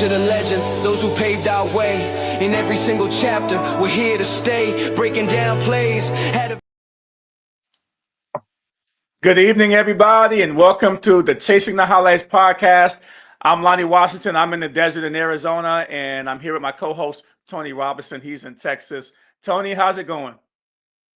The legends, those who paved our way in every single chapter, we're here to stay, breaking down plays. Good evening, everybody, and welcome to the Chasing the Highlights podcast. I'm Lonnie Washington. I'm in the desert in Arizona, and I'm here with my co-host, Tony Robinson. He's in Texas. Tony, how's it going?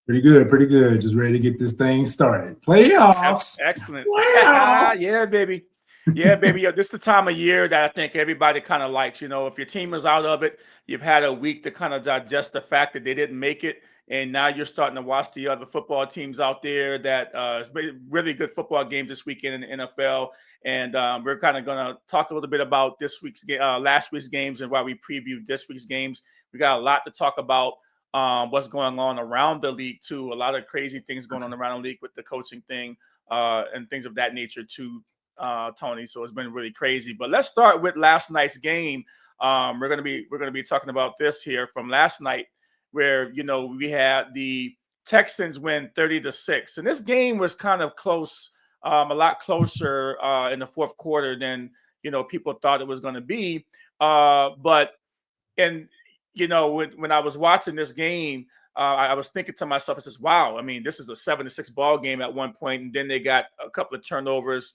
Pretty good, pretty good. Just ready to get this thing started. Playoffs. Excellent. Playoffs. Yeah, baby. Yeah, baby. This is the time of year that I think everybody kind of likes. You know, if your team is out of it, you've had a week to kind of digest the fact that they didn't make it. And now you're starting to watch the other football teams out there that it's been really good football games this weekend in the NFL. And we're kind of going to talk a little bit about last week's games and why we previewed this week's games. We got a lot to talk about. What's going on around the league, too. A lot of crazy things going on around the league with the coaching thing and things of that nature, too. Tony, so it's been really crazy. But let's start with last night's game. We're gonna be talking about this here from last night, where we had the Texans win 30-6, and this game was kind of close, a lot closer in the fourth quarter than people thought it was going to be. But when I was watching this game, I was thinking to myself, I says, wow, I mean, this is a 7-6 ball game at one point, and then they got a couple of turnovers,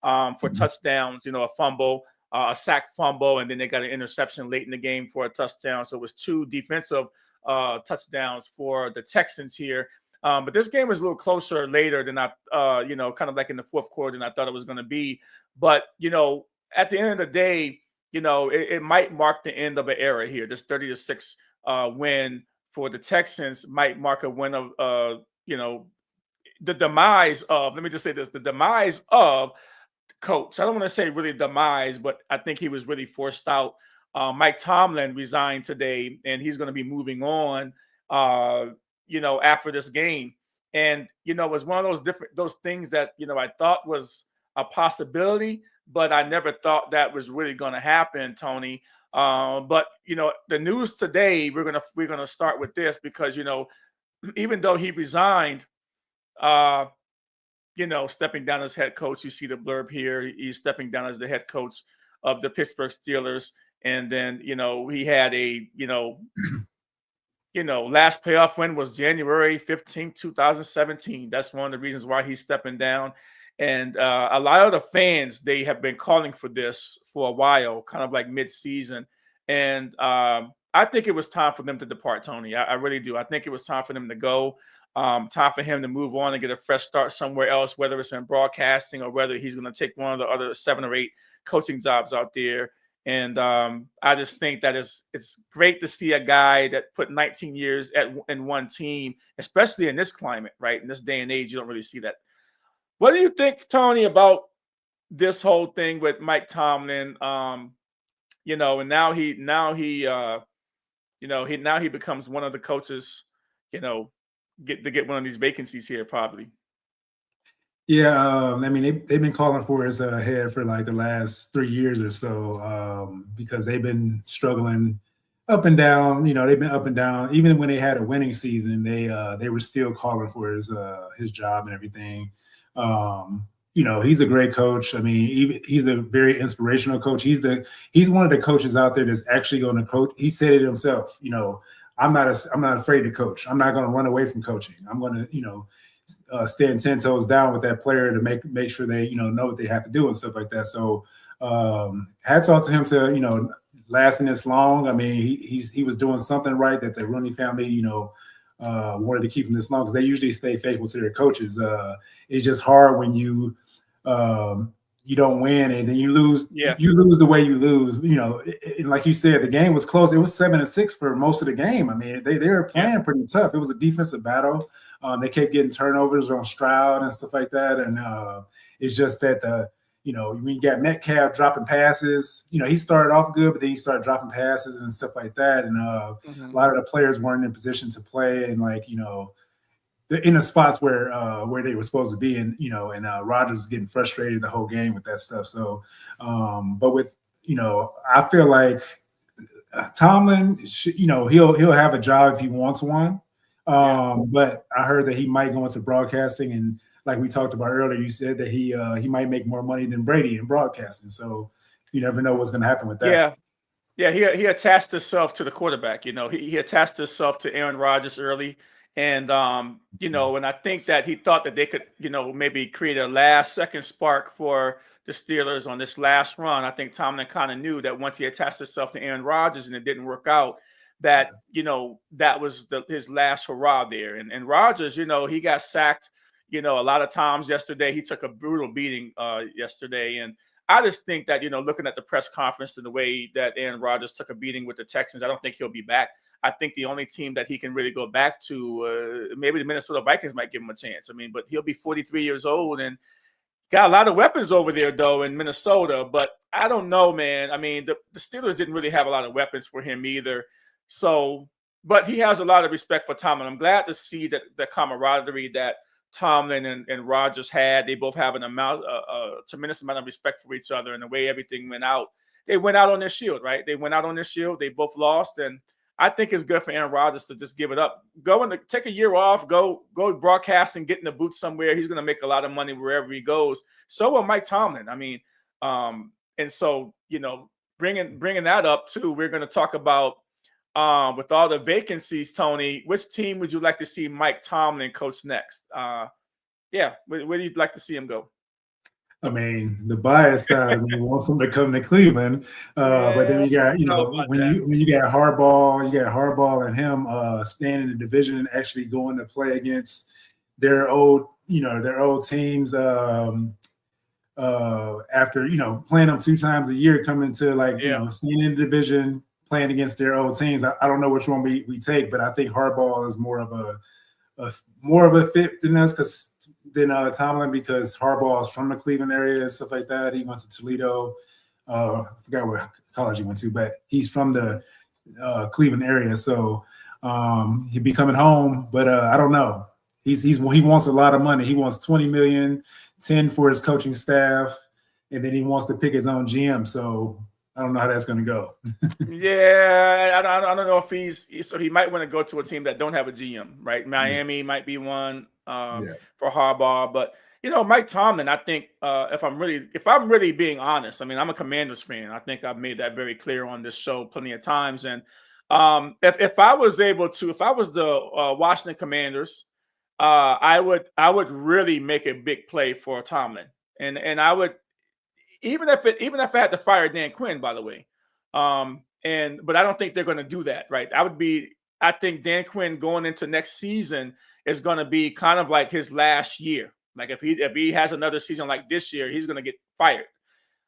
for touchdowns, a fumble, a sack fumble, and then they got an interception late in the game for a touchdown. So it was two defensive touchdowns for the Texans here. But this game was a little closer later than I, kind of like in the fourth quarter than I thought it was going to be. But, at the end of the day, it might mark the end of an era here. This 30-6 win for the Texans might mark a win of, the demise of, let me just say this, the demise of coach. I don't want to say really demise, but I think he was really forced out. Mike Tomlin resigned today, and he's going to be moving on, after this game. And, it was one of those things that, I thought was a possibility, but I never thought that was really going to happen, Tony. But the news today, we're gonna start with this because even though he resigned, stepping down as head coach, you see the blurb here. He's stepping down as the head coach of the Pittsburgh Steelers, and then he had a last playoff win was January 15th, 2017. That's one of the reasons why he's stepping down. And a lot of the fans, they have been calling for this for a while, kind of like mid-season. And I think it was time for them to depart, Tony. I really do. I think it was time for them to go, time for him to move on and get a fresh start somewhere else, whether it's in broadcasting or whether he's going to take one of the other 7 or 8 coaching jobs out there. And I just think that it's great to see a guy that put 19 years in one team, especially in this climate, right? In this day and age, you don't really see that. What do you think, Tony, about this whole thing with Mike Tomlin? And now he becomes one of the coaches, get one of these vacancies here, probably. Yeah, I mean, they've been calling for his head for like the last 3 years or so because they've been struggling up and down. They've been up and down. Even when they had a winning season, they were still calling for his job and everything. He's a great coach. I mean, he's a very inspirational coach. He's one of the coaches out there that's actually going to coach. He said it himself. I'm not afraid to coach. I'm not going to run away from coaching. I'm going to stand 10 toes down with that player to make sure they know what they have to do and stuff like that. So hats off to him to lasting this long. I mean, he was doing something right that the Rooney family, wanted to keep him this long because they usually stay faithful to their coaches. It's just hard when you don't win and then you lose. Yeah. You lose the way you lose. And like you said, the game was close. It was 7-6 for most of the game. I mean, they were playing pretty tough. It was a defensive battle. They kept getting turnovers on Stroud and stuff like that. And it's just that when you got Metcalf dropping passes, he started off good, but then he started dropping passes and stuff like that. And a lot of the players weren't in position to play, and they're in the spots where they were supposed to be, and Rodgers was getting frustrated the whole game with that stuff. So, but with I feel like Tomlin, he'll have a job if he wants one. But I heard that he might go into broadcasting, and like we talked about earlier, you said that he might make more money than Brady in broadcasting. So you never know what's going to happen with that. Yeah. He attached himself to the quarterback. He attached himself to Aaron Rodgers early. And, and I think that he thought that they could, maybe create a last-second spark for the Steelers on this last run. I think Tomlin kind of knew that once he attached himself to Aaron Rodgers and it didn't work out, that, that was his last hurrah there. And Rodgers, he got sacked, a lot of times yesterday. He took a brutal beating yesterday. And I just think that, looking at the press conference and the way that Aaron Rodgers took a beating with the Texans, I don't think he'll be back. I think the only team that he can really go back to, maybe the Minnesota Vikings might give him a chance. I mean, but he'll be 43 years old and got a lot of weapons over there, though, in Minnesota. But I don't know, man. I mean, the Steelers didn't really have a lot of weapons for him either. So, but he has a lot of respect for Tomlin. I'm glad to see that the camaraderie that Tomlin and Rodgers had. They both have a tremendous amount of respect for each other, and the way everything went out. They went out on their shield, right? They went out on their shield. They both lost, and I think it's good for Aaron Rodgers to just give it up. Take a year off, go broadcast and get in the booth somewhere. He's going to make a lot of money wherever he goes. So will Mike Tomlin. I mean, and so, bringing that up too, we're going to talk about with all the vacancies, Tony, which team would you like to see Mike Tomlin coach next? Where do you like to see him go? I mean, the bias side wants him to come to Cleveland, but then you got when you got Harbaugh and him staying in the division and actually going to play against their old teams after playing them 2 times a year, coming to staying in the division, playing against their old teams. I don't know which one we take, but I think Harbaugh is more of a fit than us than Tomlin, because Harbaugh is from the Cleveland area and stuff like that. He went to Toledo. I forgot what college he went to, but he's from the Cleveland area, so he'd be coming home. But I don't know. He wants a lot of money. He wants $20 million, 10 for his coaching staff, and then he wants to pick his own GM. So I don't know how that's going to go. I don't know if so he might want to go to a team that don't have a GM, right? Miami might be one for Harbaugh, but Mike Tomlin, I think if I'm really being honest, I mean, I'm a Commanders fan. I think I've made that very clear on this show plenty of times. And if I was the Washington Commanders, I would really make a big play for Tomlin, and I would. Even if I had to fire Dan Quinn, by the way, but I don't think they're going to do that, right? I think Dan Quinn going into next season is going to be kind of like his last year. Like if he has another season like this year, he's going to get fired.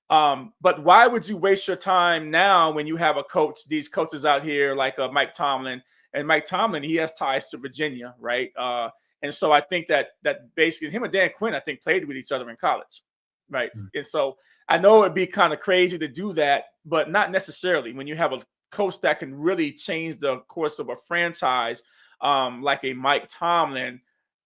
But why would you waste your time now when you have these coaches out here like Mike Tomlin, and Mike Tomlin, he has ties to Virginia, right? And so I think that basically him and Dan Quinn, I think, played with each other in college, right? And so I know it'd be kind of crazy to do that, but not necessarily when you have a coach that can really change the course of a franchise, like a Mike Tomlin,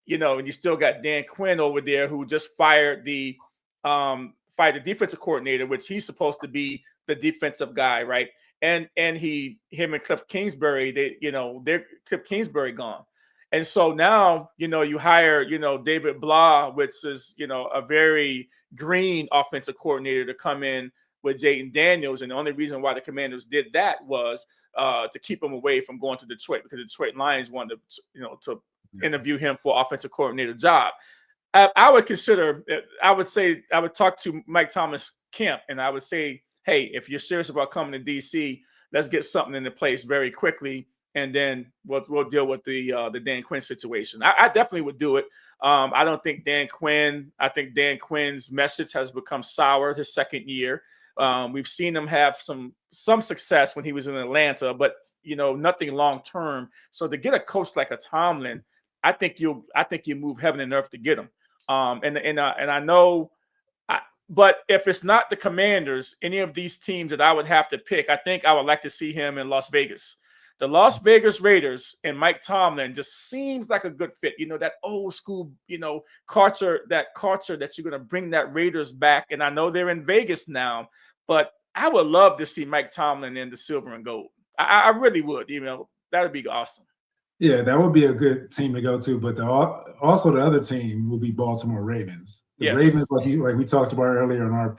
and you still got Dan Quinn over there who just fired the defensive coordinator, which he's supposed to be the defensive guy, right? And him and Cliff Kingsbury, they're Cliff Kingsbury gone. And so now, you hire, David Blah, which is, a very green offensive coordinator to come in with Jayden Daniels. And the only reason why the Commanders did that was to keep him away from going to Detroit, because the Detroit Lions wanted to interview him for offensive coordinator job. I would say I would talk to Mike Thomas camp, and I would say, hey, if you're serious about coming to DC, let's get something into place very quickly, and then we'll deal with the Dan Quinn situation. I definitely would do it. I don't think Dan Quinn. I think Dan Quinn's message has become sour his second year. We've seen him have some success when he was in Atlanta, but nothing long term. So to get a coach like a Tomlin, I think you move heaven and earth to get him. And I know, but if it's not the Commanders, any of these teams that I would have to pick, I think I would like to see him in Las Vegas. The Las Vegas Raiders and Mike Tomlin just seems like a good fit. That old school, culture that you're going to bring that Raiders back. And I know they're in Vegas now, but I would love to see Mike Tomlin in the silver and gold. I really would. That would be awesome. Yeah, that would be a good team to go to. But also the other team will be Baltimore Ravens. The Ravens, like we talked about earlier in our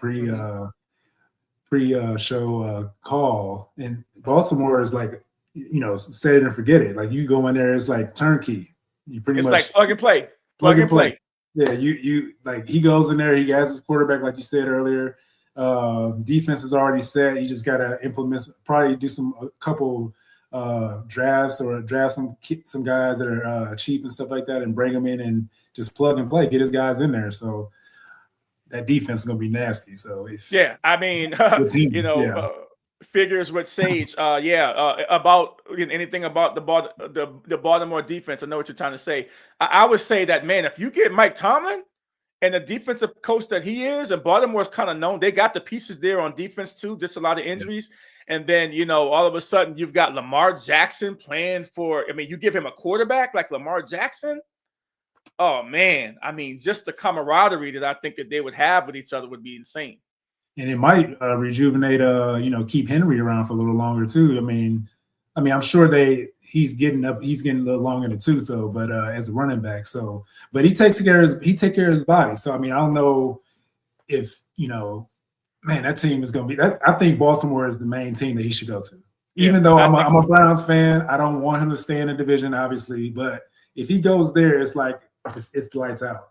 pre-show call, and Baltimore is like, set it and forget it. Like you go in there, it's like turnkey. It's like plug and play. Plug and play. Yeah, you like he goes in there, he has his quarterback, like you said earlier. Defense is already set. You just gotta implement, probably do a couple drafts or draft some guys that are cheap and stuff like that, and bring them in and just plug and play, get his guys in there. So that defense is gonna be nasty. So figures with Sage. About anything about the Baltimore defense. I know what you're trying to say. I would say that, man, if you get Mike Tomlin and the defensive coach that he is, and Baltimore's kind of known, they got the pieces there on defense too, just a lot of injuries. And then, all of a sudden you've got Lamar Jackson playing for, you give him a quarterback like Lamar Jackson. Oh man. Just the camaraderie that I think that they would have with each other would be insane. And it might rejuvenate, keep Henry around for a little longer too. I'm sure he's getting a little long in the tooth though, but as a running back. So, but he takes care of his body. So, I don't know if, man, that team is going to be that. I think Baltimore is the main team that he should go to. Even though I'm a Browns fan, I don't want him to stay in the division, obviously. But if he goes there, it's like it's lights out.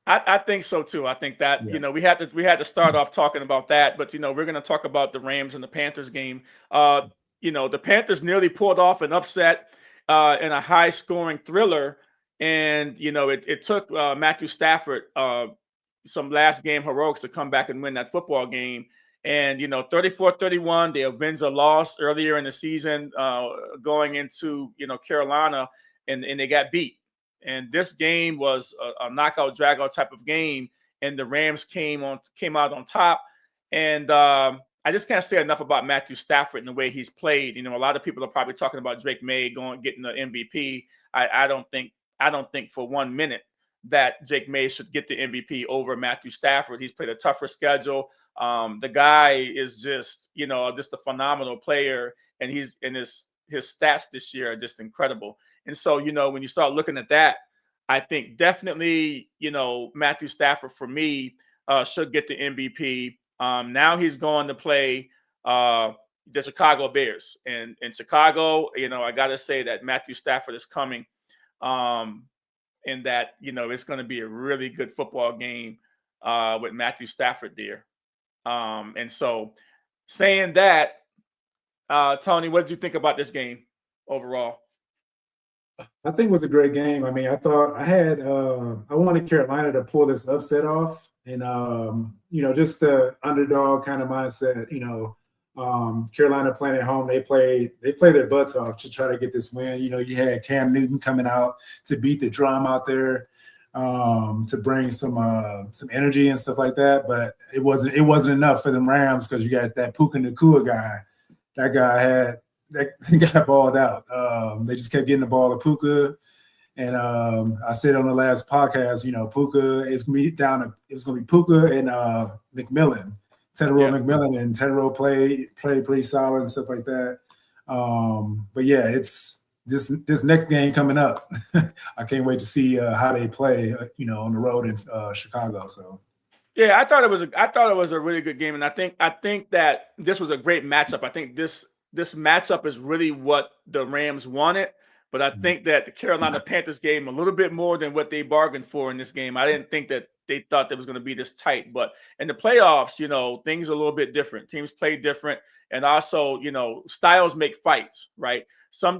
I think so too. I think that we had to start off talking about that, but we're going to talk about the Rams and the Panthers game. The Panthers nearly pulled off an upset in a high-scoring thriller, and it took Matthew Stafford some last game heroics to come back and win that football game. And 34-31, they avenged a loss earlier in the season, going into Carolina, and they got beat. And this game was a knockout, drag-out type of game, and the Rams came out on top. And I just can't say enough about Matthew Stafford and the way he's played. A lot of people are probably talking about Drake May getting the MVP. I don't think for 1 minute that Drake May should get the MVP over Matthew Stafford. He's played a tougher schedule. The guy is just a phenomenal player, and his stats this year are just incredible. And so, when you start looking at that, I think definitely, Matthew Stafford for me should get the MVP. Now he's going to play the Chicago Bears, and in Chicago, I got to say that Matthew Stafford is coming, and that it's going to be a really good football game with Matthew Stafford there. And so, saying that, Tony, what did you think about this game overall? I think it was a great game. I thought I wanted Carolina to pull this upset off, and just the underdog kind of mindset. Carolina playing at home, they play their butts off to try to get this win. You had Cam Newton coming out to beat the drum out there, to bring some energy and stuff like that. But it wasn't enough for the Rams, because you got that Puka Nacua guy. That guy got balled out. They just kept getting the ball to Puka. And I said on the last podcast, Puka is going to be it's going to be Puka and McMillan, McMillan, and Tedero played pretty solid and stuff like that. But yeah, it's this next game coming up. I can't wait to see how they play, on the road in Chicago. So. Yeah, I thought it was a really good game, and I think that this was a great matchup. I think this matchup is really what the Rams wanted, but I think that the Carolina Panthers gave them a little bit more than what they bargained for in this game. I didn't think that they thought it was going to be this tight. But in the playoffs, you know, things are a little bit different. Teams play different. And also, you know, styles make fights, right?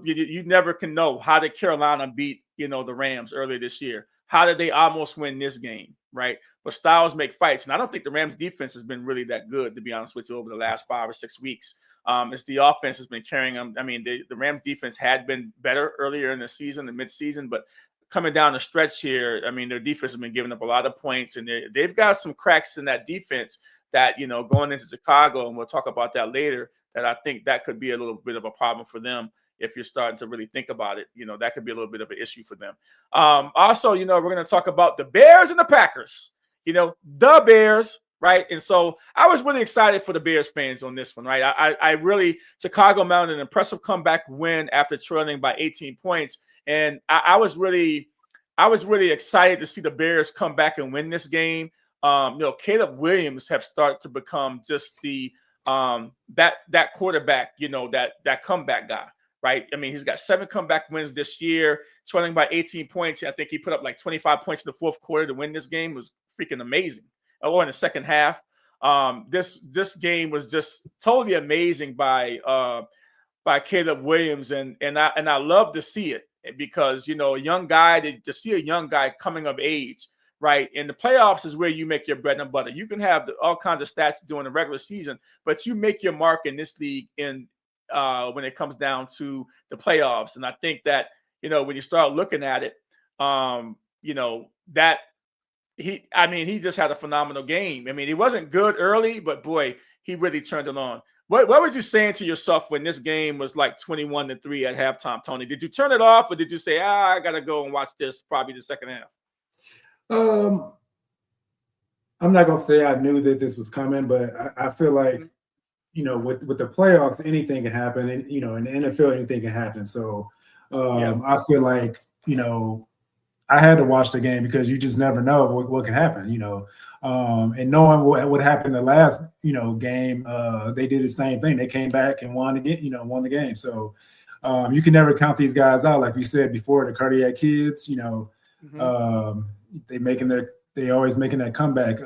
You never can know. How did Carolina beat, you know, the Rams earlier this year? How did they almost win this game, right? But styles make fights. And I don't think the Rams defense has been really that good, to be honest with you, over the last 5 or 6 weeks. It's the offense has been carrying them. I mean, the Rams defense had been better earlier in the season, the midseason, but coming down the stretch here, I mean, their defense has been giving up a lot of points, and they've got some cracks in that defense that, you know, going into Chicago, and we'll talk about that later, that I think that could be a little bit of a problem for them. If you're starting to really think about it, you know, that could be a little bit of an issue for them. Also, you know, we're going to talk about the Bears and the Packers, you know, the Bears, right? And so I was really excited for the Bears fans on this one, right? I really, Chicago mounted an impressive comeback win after trailing by 18 points. And I was really excited to see the Bears come back and win this game. You know, Caleb Williams have started to become just the that quarterback, you know, that comeback guy, right? I mean, he's got 7 comeback wins this year, trailing by 18 points. I think he put up like 25 points in the fourth quarter to win this game. It was freaking amazing. Or in the second half, this game was just totally amazing by Caleb Williams, and I love to see it, because, you know, a young guy, to see a young guy coming of age, right? In the playoffs is where you make your bread and butter. You can have all kinds of stats during the regular season, but you make your mark in this league when it comes down to the playoffs. And I think that, you know, when you start looking at it, you know, that he just had a phenomenal game. I mean, he wasn't good early, but boy, he really turned it on. What were you saying to yourself when this game was like 21-3 at halftime, Tony? Did you turn it off, or did you say, I got to go and watch this probably the second half? I'm not going to say I knew that this was coming, but I feel like, you know, with the playoffs, anything can happen. And, you know, in the NFL, anything can happen. So I feel like, you know, I had to watch the game, because you just never know what can happen, you know. And knowing what happened the last, you know, game, they did the same thing. They came back and won the game. So you can never count these guys out. Like we said before, the cardiac kids, you know, they always making that comeback.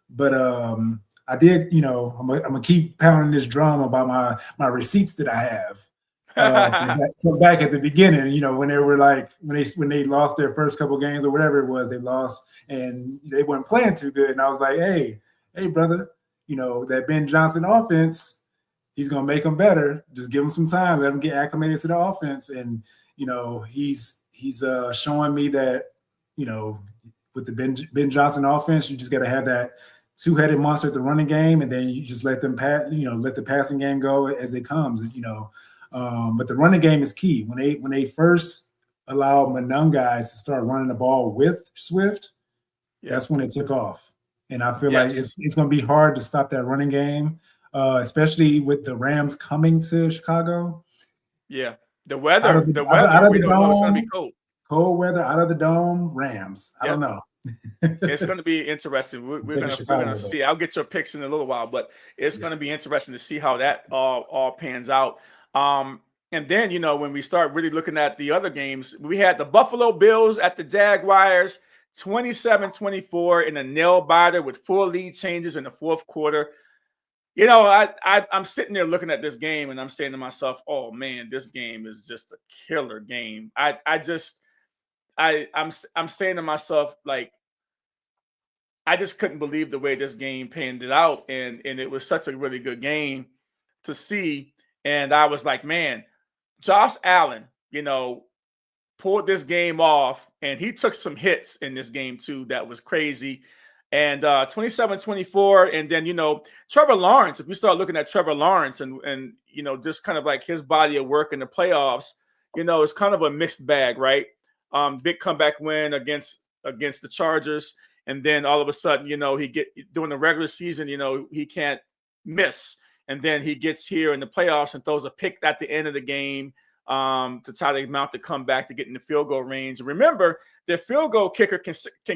But I did, you know, I'm gonna keep pounding this drum about my receipts that I have. From back at the beginning, you know, when they were like, when they lost their first couple games or whatever it was, they lost and they weren't playing too good. And I was like, hey, brother, you know, that Ben Johnson offense, he's gonna make them better. Just give him some time, let him get acclimated to the offense. And, you know, he's showing me that, you know, with the Ben Johnson offense, you just got to have that two-headed monster at the running game, and then you just let them let the passing game go as it comes, you know. But the running game is key. When they first allowed Monangai to start running the ball with Swift, that's when it took off. And I feel like it's going to be hard to stop that running game, especially with the Rams coming to Chicago. Yeah, the weather. We don't know. It's going to be cold. Cold weather, out of the dome, Rams. I don't know. It's going to be interesting. We're going to see. I'll get your picks in a little while, but it's going to be interesting to see how that all pans out. And then, you know, when we start really looking at the other games, we had the Buffalo Bills at the Jaguars, 27-24 in a nail biter with 4 lead changes in the fourth quarter. You know, I'm sitting there looking at this game, and I'm saying to myself, oh man, this game is just a killer game. I'm saying to myself, like, I just couldn't believe the way this game panned it out. And it was such a really good game to see. And I was like, man, Josh Allen, you know, pulled this game off, and he took some hits in this game too. That was crazy. And 27-24. And then, you know, Trevor Lawrence, if we start looking at Trevor Lawrence and, you know, just kind of like his body of work in the playoffs, you know, it's kind of a mixed bag, right? Big comeback win against the Chargers. And then all of a sudden, you know, during the regular season, you know, he can't miss. And then he gets here in the playoffs and throws a pick at the end of the game to try to mount the comeback to get in the field goal range. Remember, their field goal kicker can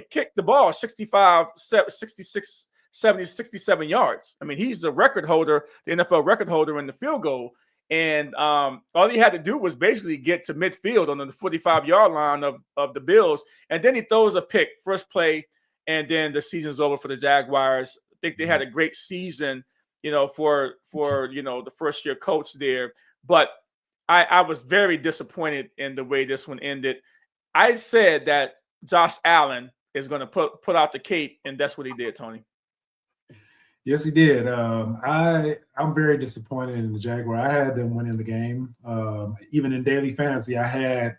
kick the ball 65, 66, 70, 67 yards. I mean, he's a record holder, the NFL record holder in the field goal. And all he had to do was basically get to midfield on the 45-yard line of the Bills. And then he throws a pick, first play. and then the season's over for the Jaguars. I think they had a great season, for the first year coach there. But I was very disappointed in the way this one ended. I said that Josh Allen is going to put out the cape, and that's what he did, Tony. Yes, he did. I'm very disappointed in the Jaguar. I had them winning the game. Even in daily fantasy, I had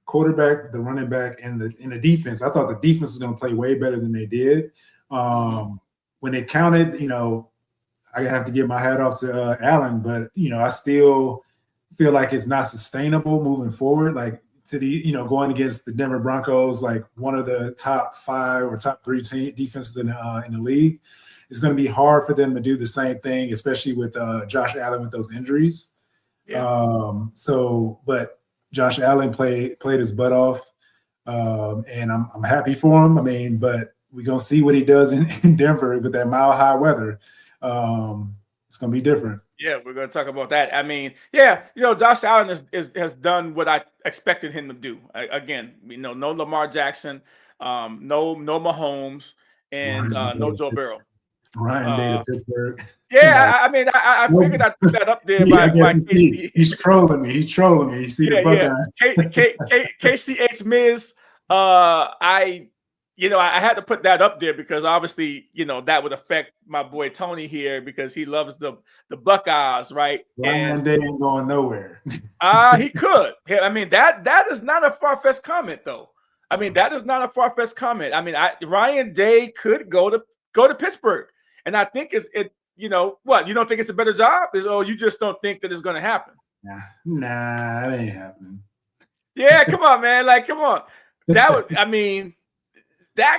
quarterback, the running back, and the defense. I thought the defense was going to play way better than they did. When they counted, I have to give my hat off to Allen, but I still feel like it's not sustainable moving forward. Like going against the Denver Broncos, like one of the top 5 or top 3 defenses in the league. It's going to be hard for them to do the same thing, especially with Josh Allen with those injuries. Yeah. But Josh Allen played his butt off, and I'm happy for him. I mean, but we're going to see what he does in Denver with that mile-high weather. It's going to be different. Yeah, we're going to talk about that. I mean, yeah, Josh Allen has done what I expected him to do. Again, no Lamar Jackson, no Mahomes, and no Joe Burrow. Ryan Day to Pittsburgh. Yeah, I mean, I figured I'd put that up there by KC. He's trolling me. He's trolling me. You see the Buckeyes. KCH Miz. I had to put that up there because obviously, that would affect my boy Tony here because he loves the Buckeyes, right? Ryan Day ain't going nowhere. He could. I mean, that is not a far-fetched comment, though. I mean, that is not a far-fetched comment. I mean, Ryan Day could go to Pittsburgh. And I think what? You don't think it's a better job? You just don't think that it's going to happen? Nah, it ain't happening. Yeah, come on, man. Like, come on. That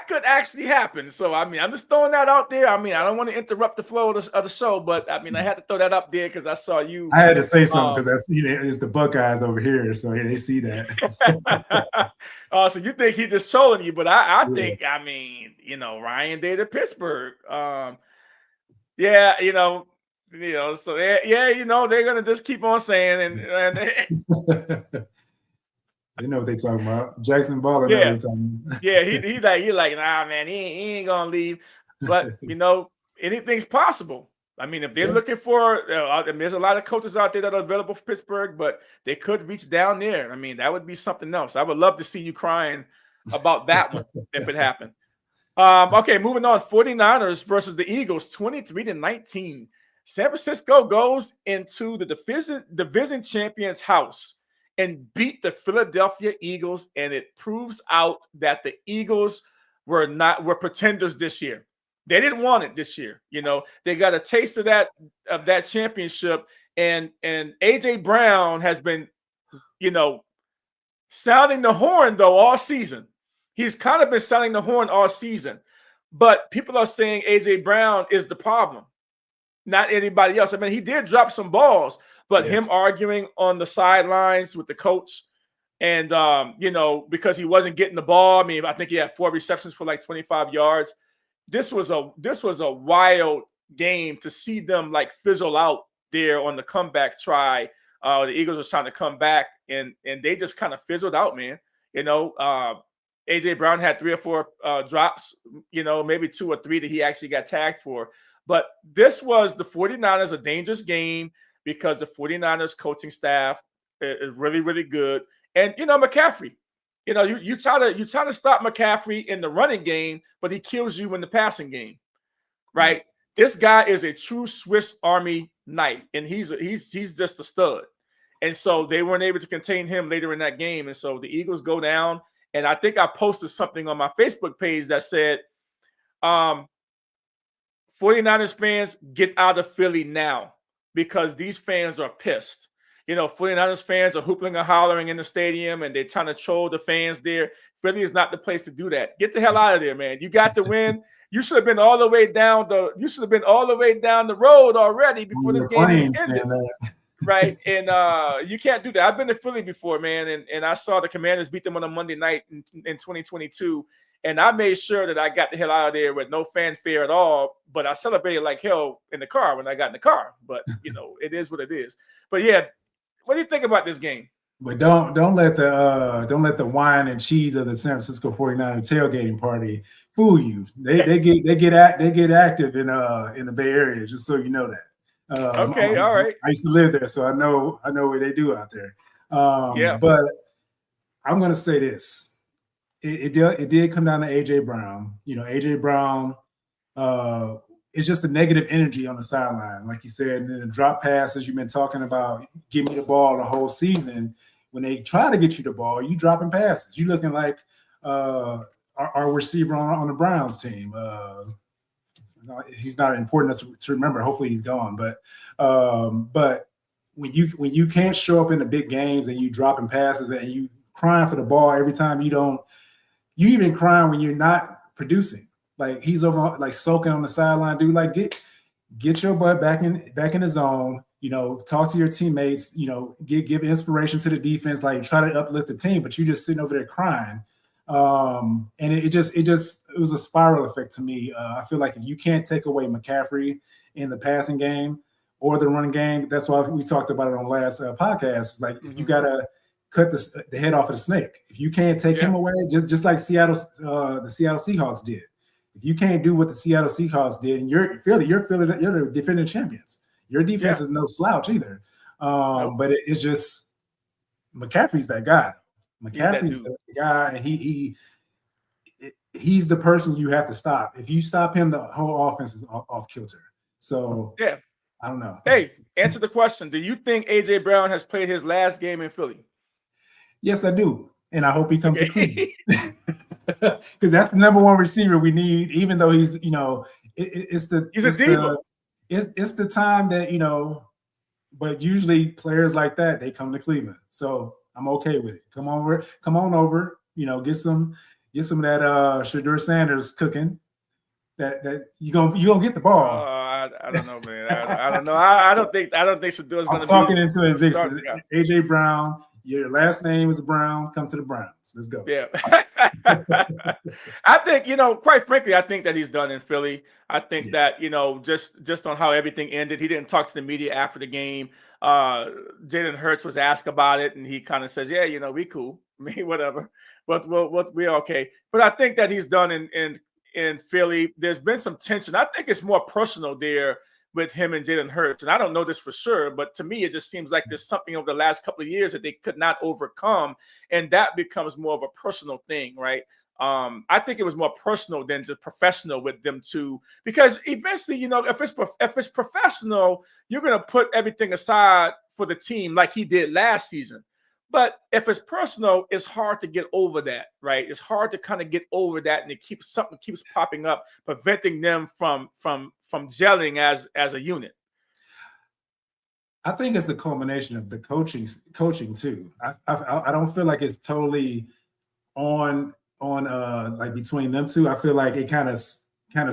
could actually happen. So, I mean, I'm just throwing that out there. I mean, I don't want to interrupt the flow of the show, but I mean, I had to throw that up there because I saw you. I had to say something because it's the Buckeyes over here, so they see that. So you think he's just trolling you, but I think, I mean, Ryan Day to Pittsburgh. So they're gonna just keep on saying and they know what they talking about. Jackson Baller know what they talking about. Yeah, he like, nah, man, he ain't gonna leave. But anything's possible. I mean, if they're looking for, there's a lot of coaches out there that are available for Pittsburgh, but they could reach down there. I mean, that would be something else. I would love to see you crying about that one if it happened. Okay, moving on. 49ers versus the Eagles, 23-19. San Francisco goes into the division champion's house and beat the Philadelphia Eagles, and it proves out that the Eagles were pretenders this year. They didn't want it this year. They got a taste of that championship, and AJ Brown has been, sounding the horn though all season. He's kind of been sounding the horn all season, but people are saying AJ Brown is the problem, not anybody else. I mean, he did drop some balls, but him arguing on the sidelines with the coach and, because he wasn't getting the ball. I mean, I think he had 4 receptions for like 25 yards. This was a wild game to see them like fizzle out there on the comeback try. The Eagles was trying to come back and they just kind of fizzled out, man. AJ Brown had 3 or 4 drops, maybe 2 or 3 that he actually got tagged for. But this was the 49ers, a dangerous game because the 49ers coaching staff is really, really good. And, McCaffrey, you try to stop McCaffrey in the running game, but he kills you in the passing game, right? This guy is a true Swiss Army knife, and he's just a stud. And so they weren't able to contain him later in that game. And so the Eagles go down. And I think I posted something on my Facebook page that said, 49ers fans, get out of Philly now because these fans are pissed. 49ers fans are hooping and hollering in the stadium and they're trying to troll the fans there. Philly is not the place to do that. Get the hell out of there, man. You got the win. You should have been all the way down the road already before this game ended. Right. And you can't do that. I've been to Philly before, man. And I saw the Commanders beat them on a Monday night in 2022. And I made sure that I got the hell out of there with no fanfare at all. But I celebrated like hell in the car when I got in the car. But, it is what it is. But, yeah, what do you think about this game? But don't let the wine and cheese of the San Francisco 49er tailgating party fool you. They get active in the Bay Area, just so you know that. Okay, all right. I used to live there, so I know what they do out there. Yeah. But I'm gonna say this. It did come down to AJ Brown. You know, AJ Brown it's just a negative energy on the sideline, like you said, and then the drop passes you've been talking about. Give me the ball the whole season. When they try to get you the ball, you dropping passes. You looking like our receiver on the Browns team. He's not important to remember. Hopefully he's gone. But when you can't show up in the big games and you dropping passes and you crying for the ball every time you don't, you even crying when you're not producing. Like he's over like soaking on the sideline, dude. Like get your butt back in the zone. You know, talk to your teammates. You know, give inspiration to the defense. Like try to uplift the team, but you just sitting over there crying. And it was a spiral effect to me. I feel like if you can't take away McCaffrey in the passing game or the running game, that's why we talked about it on last podcast. It's like if you gotta cut the head off of the snake. If you can't take him away, just like the Seattle Seahawks did. If you can't do what the Seattle Seahawks did, and you're the defending champions. Your defense is no slouch either. But it's just McCaffrey's that guy. McCaffrey's the guy, and he's the person you have to stop. If you stop him, the whole offense is off kilter. So I don't know. Hey, answer the question. Do you think AJ Brown has played his last game in Philly? Yes, I do, and I hope he comes to Cleveland. Because that's the number one receiver we need, even though he's, you know, it's the time that, but usually players like that, they come to Cleveland. So I'm okay with it. Come on over, get some of that Shadur Sanders cooking. That you gonna get the ball. I don't know, man. I don't know. I don't think Shadur's gonna be talking into existence. AJ Brown. Your last name is Brown. Come to the Browns. Let's go. Yeah. I think, quite frankly, I think that he's done in Philly. I think that, just on how everything ended, he didn't talk to the media after the game. Jalen Hurts was asked about it, and he kind of says, yeah, we cool. I mean, whatever. But we're okay. But I think that he's done in Philly. There's been some tension. I think it's more personal there with him and Jalen Hurts. And I don't know this for sure, but to me, it just seems like there's something over the last couple of years that they could not overcome. And that becomes more of a personal thing, right? I think it was more personal than just professional with them two, because eventually, if it's professional, you're going to put everything aside for the team like he did last season. But if it's personal, it's hard to get over that, right? It's hard to kind of get over that, and something keeps popping up, preventing them from gelling as a unit. I think it's a culmination of the coaching too. I don't feel like it's totally on like between them two. I feel like it kind of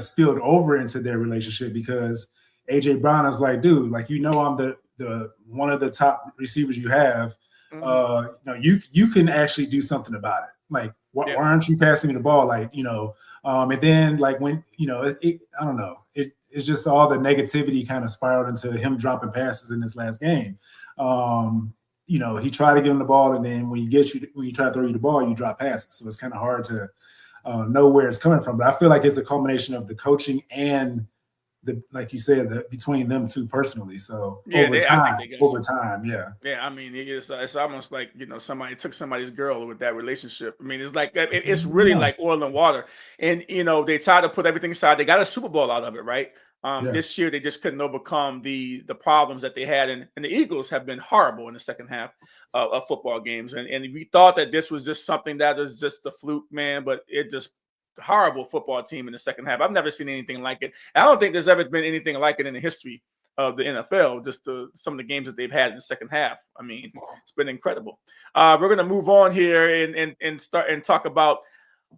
spilled over into their relationship, because AJ Brown is like, dude, like, I'm the one of the top receivers you have. You can actually do something about it. Like, why aren't you passing me the ball? Like, and then like when, I don't know, it's just all the negativity kind of spiraled into him dropping passes in this last game. He tried to get him the ball, and then when you try to throw you the ball, you drop passes. So it's kind of hard to know where it's coming from. But I feel like it's a culmination of the coaching and like you said, between them two personally. So over time, yeah. Yeah, I mean, it's almost like, somebody took somebody's girl with that relationship. I mean, it's like it's really like oil and water. And they tried to put everything aside. They got a Super Bowl out of it, right? This year they just couldn't overcome the problems that they had, and the Eagles have been horrible in the second half of football games. And we thought that this was just something that was just a fluke, man, but it just horrible football team in the second half. I've never seen anything like it. I don't think there's ever been anything like it in the history of the NFL, just some of the games that they've had in the second half. I mean, it's been incredible. We're going to move on here and start and talk about,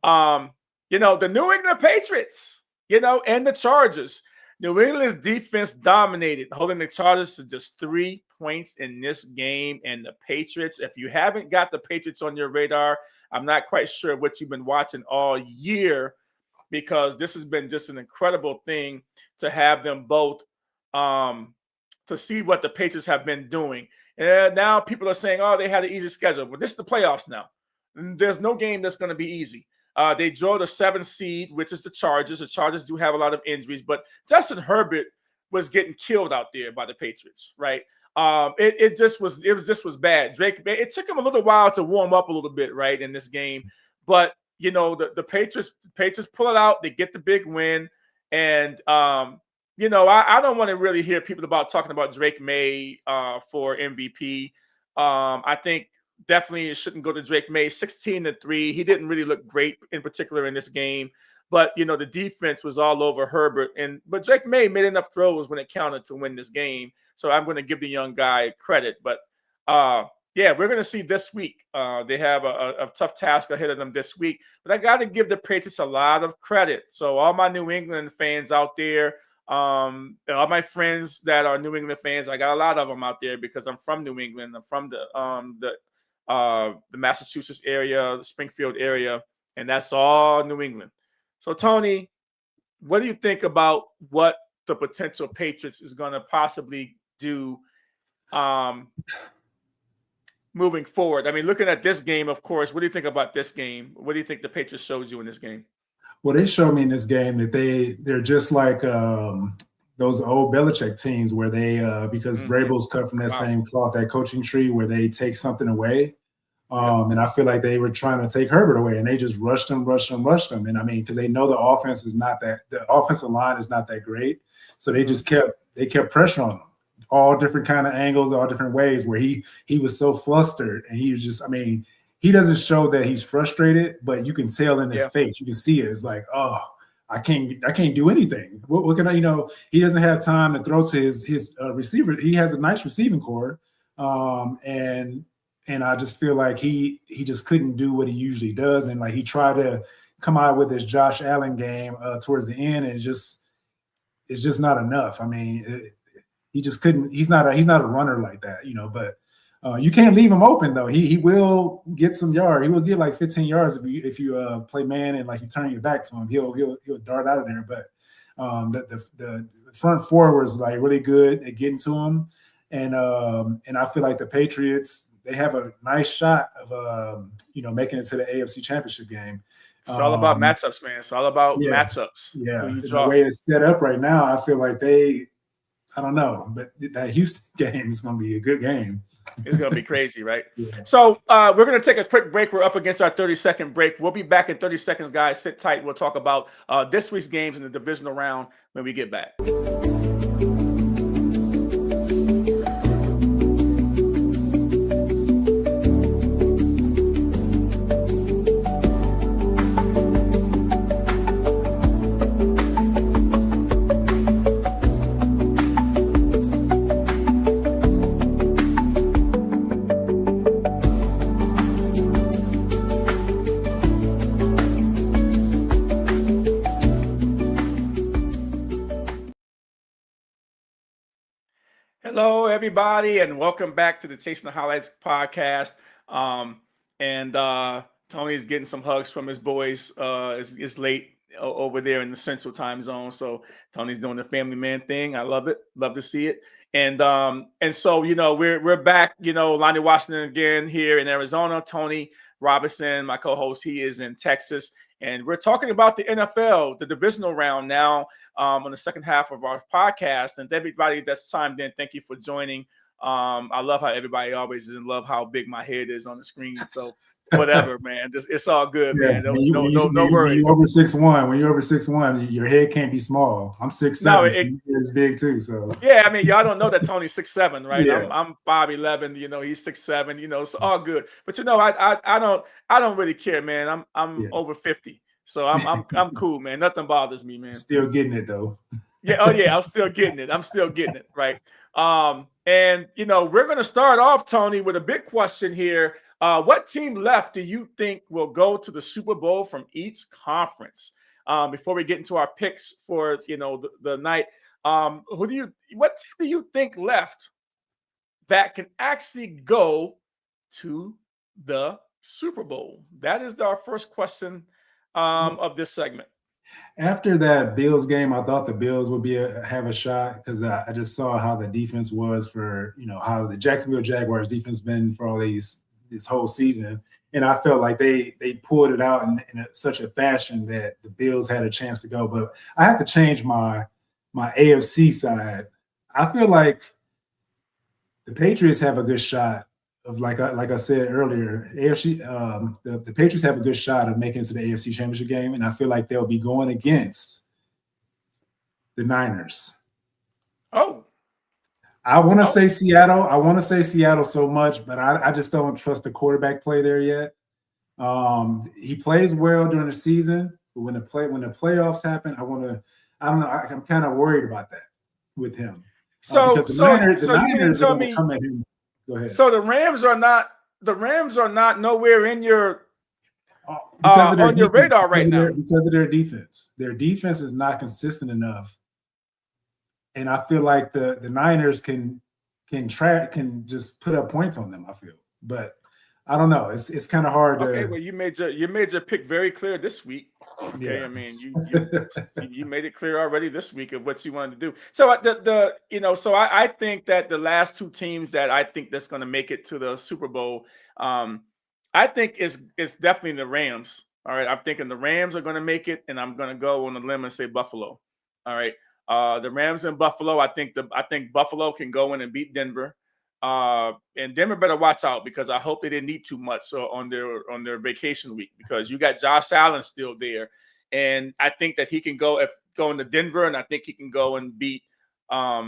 the New England Patriots, and the Chargers. New England's defense dominated, holding the Chargers to just 3 points in this game. And the Patriots, if you haven't got the Patriots on your radar, I'm not quite sure what you've been watching all year, because this has been just an incredible thing to have them both to see what the Patriots have been doing. And now people are saying, oh, they had an easy schedule. But this is the playoffs now. And there's no game that's going to be easy. They draw the 7th seed, which is the Chargers. The Chargers do have a lot of injuries, but Justin Herbert was getting killed out there by the Patriots, right? It just was bad. Drake, it took him a little while to warm up a little bit, right, in this game. But the Patriots pull it out. They get the big win, and I don't want to really hear people talking about Drake May for MVP. I think definitely it shouldn't go to Drake May. 16-3. He didn't really look great in particular in this game. But the defense was all over Herbert, but Drake May made enough throws when it counted to win this game. So I'm going to give the young guy credit. But we're going to see this week. They have a tough task ahead of them this week. But I got to give the Patriots a lot of credit. So all my New England fans out there, all my friends that are New England fans, I got a lot of them out there because I'm from New England. I'm from the Massachusetts area, the Springfield area, and that's all New England. So, Tony, what do you think about what the potential Patriots is going to possibly do moving forward? I mean, looking at this game, of course, what do you think about this game? What do you think the Patriots shows you in this game? Well, they showed me in this game that they're just like those old Belichick teams where they because Vrabel's cut from that same cloth, that coaching tree where they take something away. And I feel like they were trying to take Herbert away, and they just rushed him. And I mean, because they know the offensive line is not that great, so they just kept pressure on him, all different kind of angles, all different ways. Where he was so flustered, and he was just, I mean, he doesn't show that he's frustrated, but you can tell in his face, you can see it. It's like, oh, I can't do anything. What can I? He doesn't have time to throw to his receiver. He has a nice receiving core, and I just feel like he just couldn't do what he usually does. And like he tried to come out with his Josh Allen game towards the end, and it's just not enough. I mean, he just couldn't. He's not a runner like that, But you can't leave him open though. He will get some yards. He will get like 15 yards if you play man and like you turn your back to him. He'll dart out of there. But the front four was like really good at getting to him. And I feel like the Patriots, they have a nice shot of making it to the AFC Championship game. It's all about matchups, man. It's all about matchups. Yeah, the way it's set up right now, I feel like I don't know, but that Houston game is going to be a good game. It's going to be crazy, right? Yeah. So we're going to take a quick break. We're up against our 30-second break. We'll be back in 30 seconds, guys. Sit tight. We'll talk about this week's games in the divisional round when we get back. Hello, everybody, and welcome back to the Chasing the Highlights podcast. Tony's getting some hugs from his boys. It's late over there in the Central Time Zone, so Tony's doing the family man thing. I love it. Love to see it. And so we're back. Lonnie Washington again here in Arizona. Tony Robinson, my co-host, he is in Texas. And we're talking about the NFL, the divisional round now on the second half of our podcast. And everybody that's chimed in, thank you for joining. I love how everybody always is in love how big my head is on the screen. So whatever, man. It's all good, man. No worries. When you're over 6'1", your head can't be small. I'm 6'7", so it's big too. So yeah, I mean, y'all don't know that Tony's 6'7", right? Yeah. I'm 5'11", he's 6'7", it's all good. But I don't really care, man. I'm over 50. So I'm cool, man. Nothing bothers me, man. Still getting it though. I'm still getting it, right? We're gonna start off, Tony, with a big question here. What team left do you think will go to the Super Bowl from each conference? Before we get into our picks for the night, what team do you think left that can actually go to the Super Bowl? That is our first question of this segment. After that Bills game, I thought the Bills would have a shot because I just saw how the defense was for how the Jacksonville Jaguars defense been for all this whole season, and I felt like they pulled it out in such a fashion that the Bills had a chance to go. But I have to change my AFC side. I feel like the Patriots have a good shot of like I said earlier, AFC the Patriots have a good shot of making it to the AFC Championship game, and I feel like they'll be going against the Niners. Oh, I want to say Seattle. I want to say Seattle so much, but I just don't trust the quarterback play there yet. He plays well during the season, but when the playoffs happen, I don't know. I'm kind of worried about that with him. So Because the you mean to Niners are tell going to me? come at him. Go ahead. So the Rams are not nowhere in your Because on your radar right now because of their defense. Their defense is not consistent enough, and I feel like the Niners can just put up points on them. I feel, but I don't know. It's kind of hard. Okay, well, you made your pick very clear this week. Okay, Yeah. I mean, you made it clear already this week of what you wanted to do. So I think that the last two teams that I think that's going to make it to the Super Bowl, I think it's definitely the Rams. All right, I'm thinking the Rams are going to make it, and I'm going to go on a limb and say Buffalo. All right, the Rams and Buffalo. I think Buffalo can go in and beat Denver. And Denver better watch out because I hope they didn't eat too much on their vacation week because you got Josh Allen still there, and I think that he can go into Denver, and I think he can go and beat I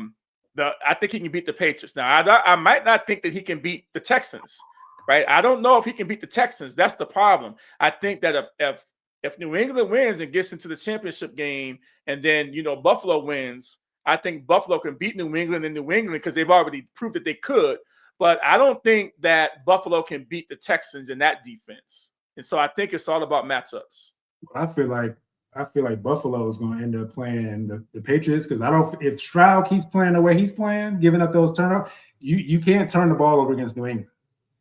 think he can beat the Patriots. Now I might not think that he can beat the Texans, right? I don't know if he can beat the Texans. That's the problem. I think that if New England wins and gets into the championship game, and then Buffalo wins. I think Buffalo can beat New England in New England because they've already proved that they could. But I don't think that Buffalo can beat the Texans in that defense. And so I think it's all about matchups. I feel like Buffalo is going to end up playing the Patriots because if Stroud keeps playing the way he's playing, giving up those turnovers, you can't turn the ball over against New England.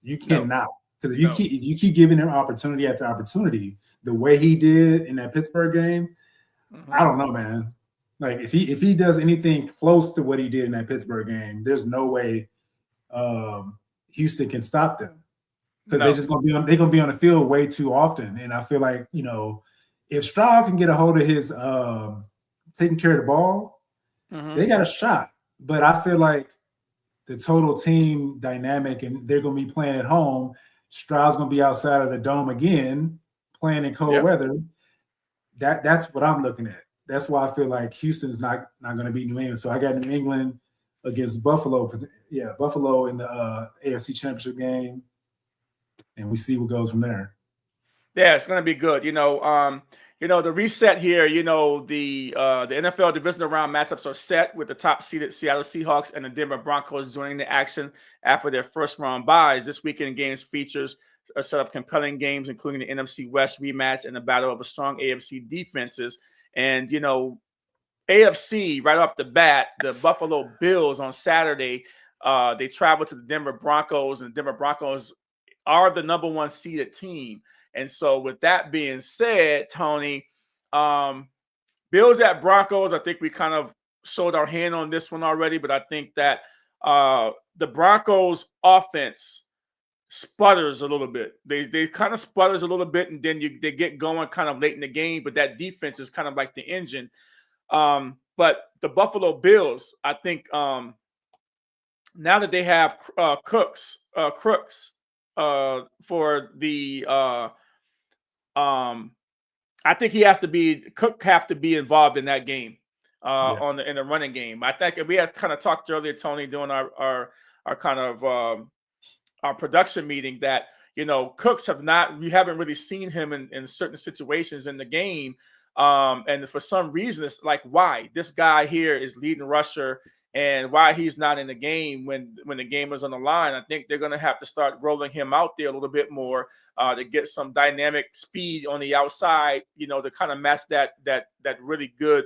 You cannot. Because if you keep giving him opportunity after opportunity, the way he did in that Pittsburgh game, I don't know, man. Like if he does anything close to what he did in that Pittsburgh game, there's no way Houston can stop them because they're gonna be on the field way too often. And I feel like if Stroud can get a hold of his taking care of the ball, they got a shot. But I feel like the total team dynamic, and they're gonna be playing at home. Stroud's gonna be outside of the dome again, playing in cold weather. That's what I'm looking at. That's why I feel like Houston's not going to beat New England. So I got New England against Buffalo. Yeah, Buffalo in the AFC Championship game, and we see what goes from there. Yeah, it's going to be good. The reset here. The NFL divisional round matchups are set with the top seeded Seattle Seahawks and the Denver Broncos joining the action after their first round byes. This weekend games features a set of compelling games, including the NFC West rematch and the battle of a strong AFC defenses. And, AFC right off the bat, the Buffalo Bills on Saturday, they travel to the Denver Broncos, and the Denver Broncos are the number one seeded team. And so with that being said, Tony, Bills at Broncos, I think we kind of showed our hand on this one already, but I think that the Broncos offense sputters a little bit. They kind of sputters a little bit, and then they get going kind of late in the game. But that defense is kind of like the engine. But the Buffalo Bills, I think, now that they have Crooks for the, I think Cook have to be involved in that game in the running game. I think we had kind of talked earlier, Tony, during our kind of our production meeting that Cooks we haven't really seen him in certain situations in the game, and for some reason it's like why this guy here is leading rusher and why he's not in the game when the game is on the line. I think they're going to have to start rolling him out there a little bit more to get some dynamic speed on the outside, to kind of match that really good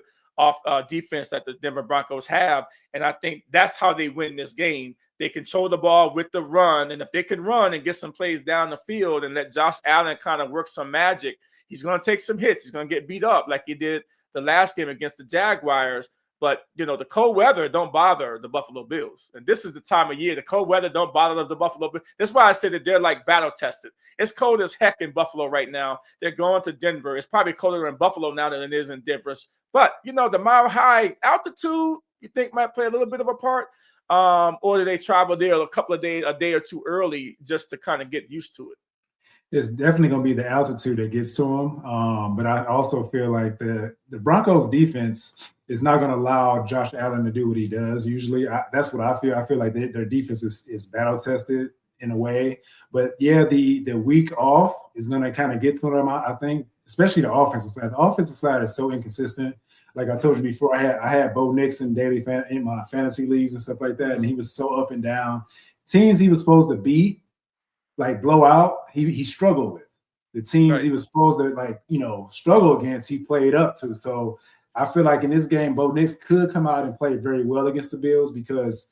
defense that the Denver Broncos have. And I think that's how they win this game. They control the ball with the run. And if they can run and get some plays down the field and let Josh Allen kind of work some magic, he's going to take some hits. He's going to get beat up like he did the last game against the Jaguars. But, the cold weather don't bother the Buffalo Bills. And this is the time of year. The cold weather don't bother the Buffalo Bills. That's why I say that they're like battle tested. It's cold as heck in Buffalo right now. They're going to Denver. It's probably colder in Buffalo now than it is in Denver. But, the mile high altitude, you think might play a little bit of a part? Or do they travel there a day or two early just to kind of get used to it? It's definitely going to be the altitude that gets to them. But I also feel like the Broncos defense is not going to allow Josh Allen to do what he does. Usually that's what I feel. I feel like their defense is battle tested in a way. But yeah, the week off is going to kind of get to them, I think, especially the offensive side. The offensive side is so inconsistent. Like I told you before, I had Bo Nixon daily in my fantasy leagues and stuff like that, and he was so up and down. Teams he was supposed to beat, like blow out, he struggled with. The teams he was supposed to struggle against, he played up to. So I feel like in this game, Bo Nix could come out and play very well against the Bills because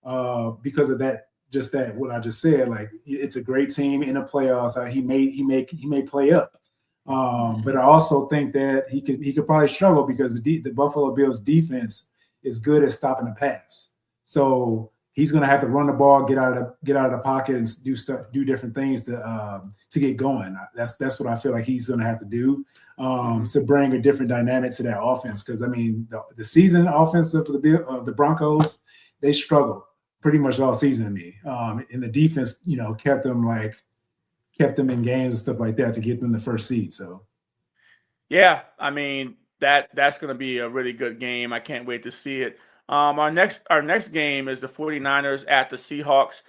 of that. Just that what I just said, like it's a great team in the playoffs. He may play up. But I also think that he could probably struggle because the Buffalo Bills defense is good at stopping the pass. So he's going to have to run the ball, get out of the pocket, and do different things to get going. That's what I feel like he's going to have to do to bring a different dynamic to that offense. Because I mean, the season offense of the Broncos, they struggled pretty much all season to me. And the defense, kept them in games and stuff like that to get them the first seed. So, yeah, I mean that's going to be a really good game. I can't wait to see it. Our next game is the 49ers at the Seahawks.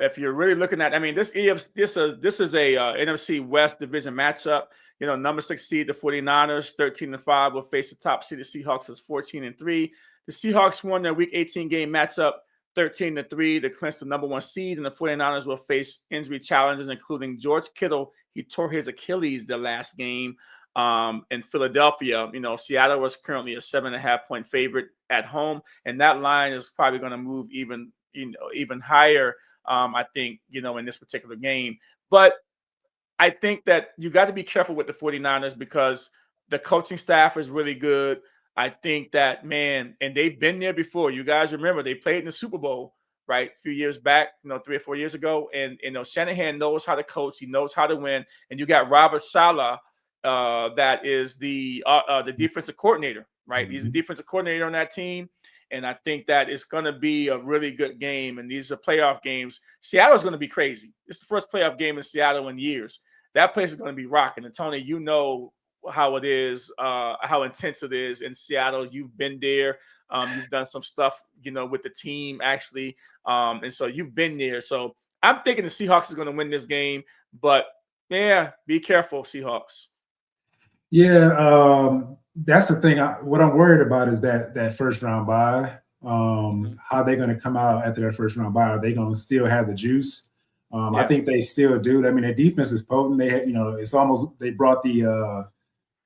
If you're really looking at, I mean, this is a NFC West division matchup. Number 6 seed, the 49ers, 13-5, will face the top seed, the Seahawks, as 14-3. The Seahawks won their Week 18 game matchup 13-3 to clinch the number 1 seed, and the 49ers will face injury challenges, including George Kittle. He tore his Achilles the last game in Philadelphia. Seattle was currently a 7.5-point favorite at home, and that line is probably going to move even higher, I think, in this particular game. But I think that you got to be careful with the 49ers because the coaching staff is really good. I think that, man, and they've been there before. You guys remember they played in the Super Bowl, right? A few years back, 3 or 4 years ago. And, Shanahan knows how to coach. He knows how to win. And you got Robert Saleh, that is the defensive coordinator, right? He's the defensive coordinator on that team. And I think that it's going to be a really good game. And these are playoff games. Seattle's going to be crazy. It's the first playoff game in Seattle in years. That place is going to be rocking. And Tony, how it is, how intense it is in Seattle. You've been there. You've done some stuff, with the team actually. And so you've been there. So I'm thinking the Seahawks is going to win this game, but yeah, be careful, Seahawks. Yeah. That's the thing. What I'm worried about is that first round bye. How they're going to come out after that first round bye? Are they going to still have the juice? I think they still do. I mean, their defense is potent. They had, it's almost they brought the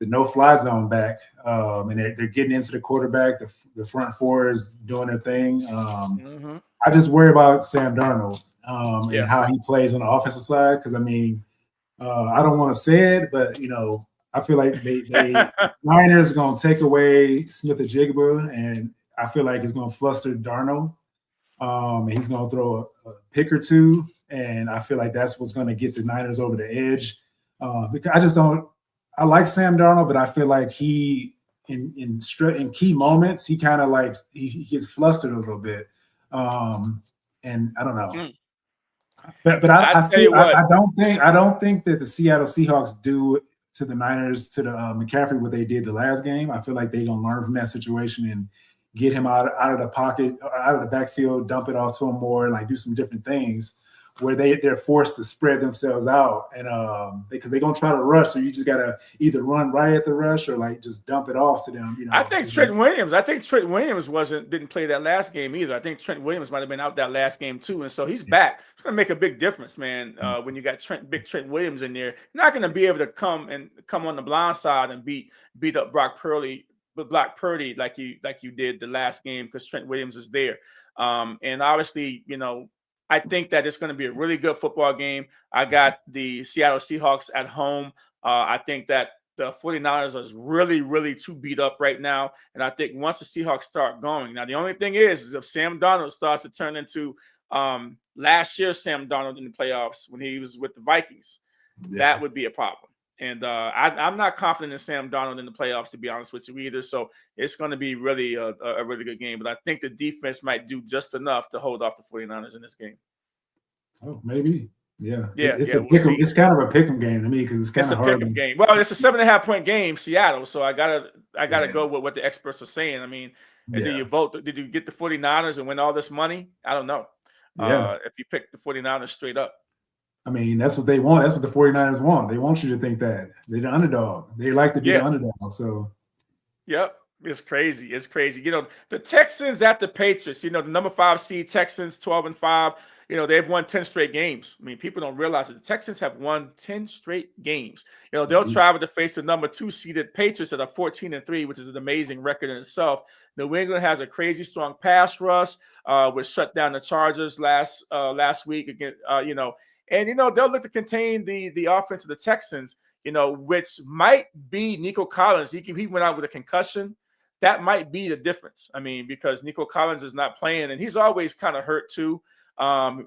no-fly zone back, and they're getting into the quarterback. The front four is doing their thing. I just worry about Sam Darnold and how he plays on the offensive side because, I mean, I don't want to say it, but, I feel like they Niners going to take away Smith-Njigba, and I feel like it's going to fluster Darnold. And he's going to throw a pick or two, and I feel like that's what's going to get the Niners over the edge. Because I just don't – I like Sam Darnold, but I feel like he in key moments he kind of like he gets flustered a little bit, and I don't know. But I don't think that the Seattle Seahawks do to the Niners to the McCaffrey what they did the last game. I feel like they're gonna learn from that situation and get him out of the pocket, out of the backfield, dump it off to him more, and like do some different things where they're forced to spread themselves out, and because they're gonna try to rush, so you just gotta either run right at the rush or like just dump it off to them. I think Trent Williams didn't play that last game either. I think Trent Williams might have been out that last game too, and so he's back. It's gonna make a big difference, man. When you got Trent Williams in there, you're not gonna be able to come on the blind side and beat up Brock Purdy block Purdy like you did the last game because Trent Williams is there. And obviously, I think that it's going to be a really good football game. I got the Seattle Seahawks at home. I think that the 49ers are really, really too beat up right now. And I think once the Seahawks start going, now the only thing is if Sam Darnold starts to turn into last year's Sam Darnold in the playoffs when he was with the Vikings, that would be a problem. And I'm not confident in Sam Darnold in the playoffs, to be honest with you, either. So it's going to be really a really good game. But I think the defense might do just enough to hold off the 49ers in this game. Oh, maybe. Yeah. It's it's kind of a pick'em game to me because it's kind of hard. It's a pick'em game. Well, it's a 7.5-point game, Seattle. So I gotta go with what the experts are saying. I mean, did you vote? Did you get the 49ers and win all this money? I don't know. If you pick the 49ers straight up. I mean, that's what they want. That's what the 49ers want. They want you to think that. They're the underdog. They like to be the underdog. So, yep. It's crazy. It's crazy. The Texans at the Patriots, the number 5 seed Texans, 12-5. They've won 10 straight games. I mean, people don't realize that the Texans have won 10 straight games. They'll travel to face the number 2 seeded Patriots that are 14-3, which is an amazing record in itself. New England has a crazy strong pass rush, which shut down the Chargers last week again. And they'll look to contain the offense of the Texans. Which might be Nico Collins. He went out with a concussion. That might be the difference. I mean, because Nico Collins is not playing, and he's always kind of hurt too.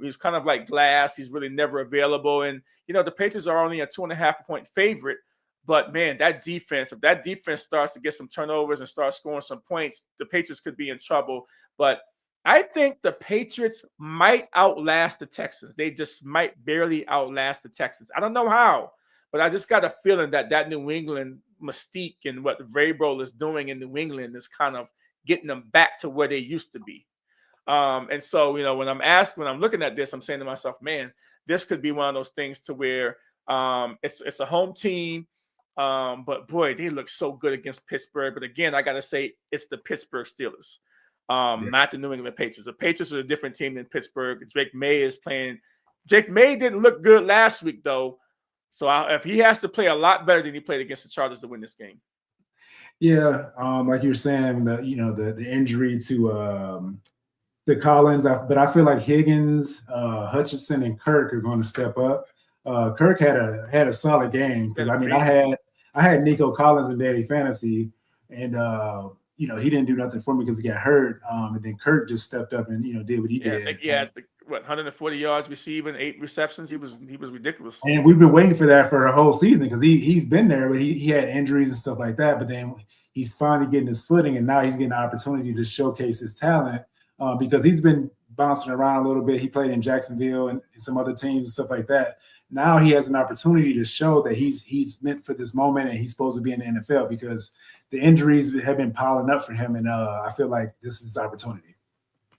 He's kind of like glass. He's really never available. And, the Patriots are only a 2.5-point favorite. But, man, if that defense starts to get some turnovers and start scoring some points, the Patriots could be in trouble. But I think the Patriots might outlast the Texans. They just might barely outlast the Texans. I don't know how, but I just got a feeling that New England mystique and what Vrabel is doing in New England is kind of getting them back to where they used to be. And so, when I'm looking at this, I'm saying to myself, man, this could be one of those things to where it's a home team. But boy, they look so good against Pittsburgh. But again, I got to say it's the Pittsburgh Steelers, not the New England Patriots. The Patriots are a different team than Pittsburgh. Drake May is playing. Drake May didn't look good last week, though. So if he has to play a lot better than he played against the Chargers to win this game. Yeah, like you were saying, the injury to Collins, but I feel like Higgins, Hutchinson, and Kirk are going to step up. Kirk had a solid game because I had Nico Collins in daily fantasy, and he didn't do nothing for me because he got hurt. And then Kirk just stepped up and did what he did. Yeah, 140 yards receiving, 8 receptions. He was ridiculous. And we've been waiting for that for a whole season because he's been there, but he had injuries and stuff like that. But then he's finally getting his footing, and now he's getting an opportunity to showcase his talent because he's been bouncing around a little bit. He played in Jacksonville and some other teams and stuff like that. Now he has an opportunity to show that he's meant for this moment and he's supposed to be in the NFL because the injuries have been piling up for him, and I feel like this is his opportunity.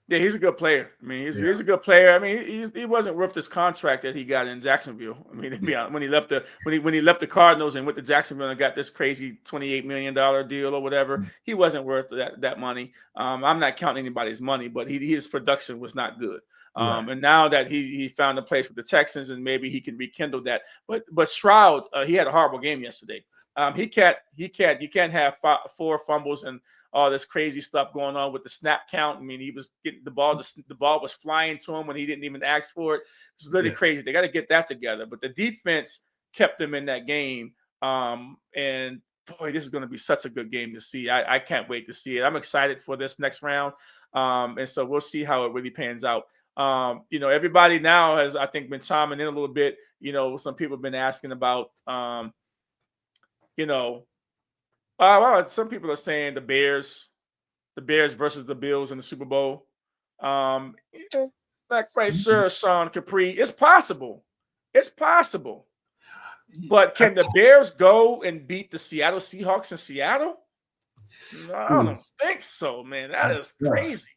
Yeah, he's a good player. I mean, he's a good player. I mean, he wasn't worth this contract that he got in Jacksonville. I mean, when he left the Cardinals and went to Jacksonville and got this crazy $28 million deal or whatever, he wasn't worth that money. I'm not counting anybody's money, but his production was not good. And now that he found a place with the Texans and maybe he can rekindle that. But Stroud, he had a horrible game yesterday. You can't have 4 fumbles and all this crazy stuff going on with the snap count. I mean, he was getting the ball was flying to him when he didn't even ask for it. It's literally crazy. They got to get that together. But the defense kept them in that game. And boy, this is going to be such a good game to see. I can't wait to see it. I'm excited for this next round. And so we'll see how it really pans out. Everybody now has, I think, been chiming in a little bit. Some people have been asking about, some people are saying the Bears versus the Bills in the Super Bowl. Not quite sure, Sean Capri. It's possible. But can the Bears go and beat the Seattle Seahawks in Seattle? No, I don't think so, man. That's crazy.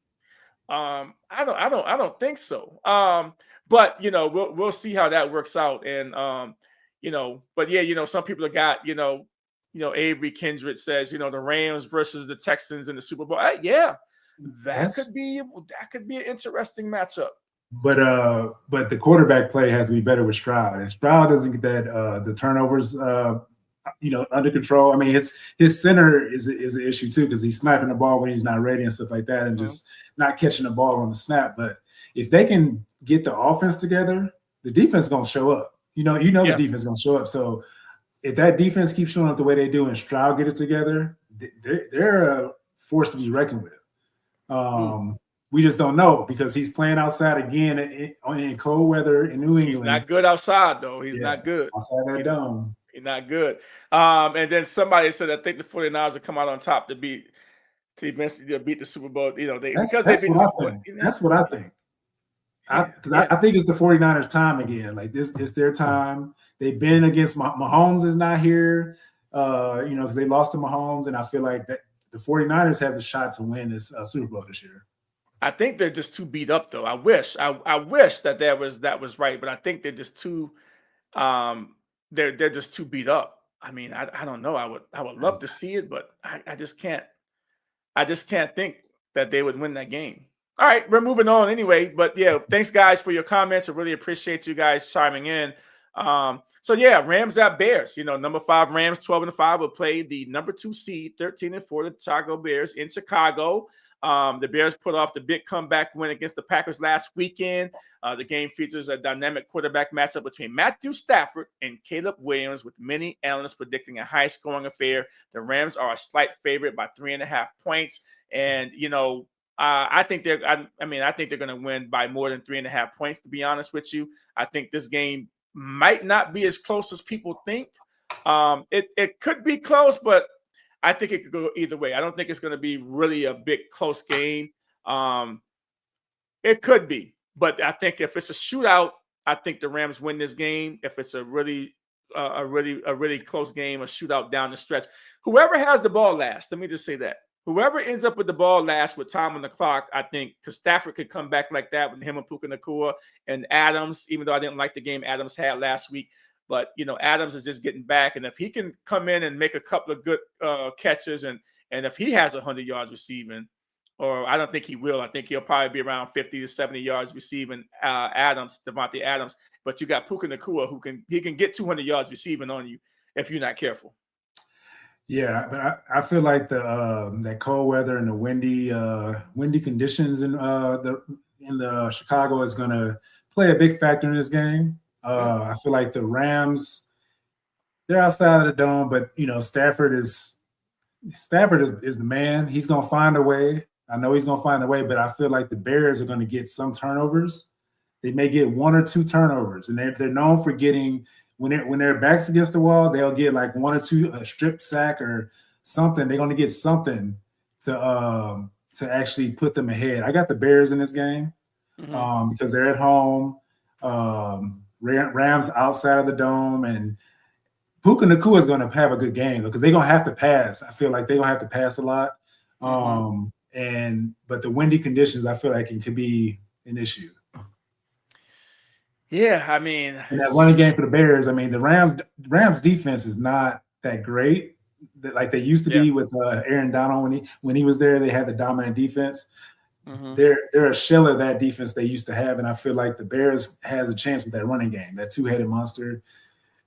I don't think so. But we'll see how that works out. And but yeah, some people have got, Avery Kindred says, the Rams versus the Texans in the Super Bowl. That could be an interesting matchup. But the quarterback play has to be better with Stroud. And Stroud doesn't get that the turnovers under control. I mean, his center is an issue too because he's sniping the ball when he's not ready and stuff like that, and just not catching the ball on the snap. But if they can get the offense together, the defense is gonna show up. The defense is gonna show up. So if that defense keeps showing up the way they do, and Stroud get it together, they're a force to be reckoned with. We just don't know because he's playing outside again in cold weather in New England. He's not good outside though. He's not good outside that dome. He's not good. And then somebody said, I think the 49ers will come out on top to beat the Super Bowl. That's what I think. I think it's the 49ers' time again. Like this, it's their time. They've been against Mahomes is not here, because they lost to Mahomes, and I feel like that the 49ers has a shot to win this Super Bowl this year. I think they're just too beat up, though. I wish that was right, but I think they're just too they're just too beat up. I mean, I don't know. I would love to see it, but I just can't think that they would win that game. All right, we're moving on anyway. But yeah, thanks guys for your comments. I really appreciate you guys chiming in. Rams at Bears. Number 5 Rams, 12-5 will play the number 2 seed, 13-4, the Chicago Bears in Chicago. The Bears put off the big comeback win against the Packers last weekend. The game features a dynamic quarterback matchup between Matthew Stafford and Caleb Williams, with many analysts predicting a high-scoring affair. The Rams are a slight favorite by 3.5 points, and I think they're going to win by more than 3.5 points. To be honest with you, I think this game might not be as close as people think. It could be close, but I think it could go either way. I don't think it's going to be really a big close game. It could be, but I think if it's a shootout, I think the Rams win this game. If it's a really close game, a shootout down the stretch, whoever has the ball last, let me just say that. Whoever ends up with the ball last with time on the clock, I think, because Stafford could come back like that with him and Puka Nacua and Adams, even though I didn't like the game Adams had last week. But, Adams is just getting back. And if he can come in and make a couple of good catches, and if he has 100 yards receiving, or I don't think he will. I think he'll probably be around 50 to 70 yards receiving Devontae Adams. But you got Puka Nacua who can get 200 yards receiving on you if you're not careful. Yeah, but I feel like that cold weather and the windy conditions in the Chicago is going to play a big factor in this game. I feel like the Rams, they're outside of the dome, but Stafford is the man. He's going to find a way. I know he's going to find a way, but I feel like the Bears are going to get some turnovers. They may get 1 or 2 turnovers, and they're known for getting. When their backs against the wall, they'll get like 1 or 2, a strip sack or something. They're going to get something to actually put them ahead. I got the Bears in this game because they're at home. Rams outside of the dome, and Puka Nacua is going to have a good game because they're going to have to pass. I feel like they're going to have to pass a lot. But the windy conditions, I feel like it could be an issue. Yeah, I mean, in that running game for the Bears, I mean, the Rams defense is not that great, like they used to be with Aaron Donald when he was there. They had the dominant defense. They're a shell of that defense they used to have, and I feel like the Bears has a chance with that running game, that two-headed monster.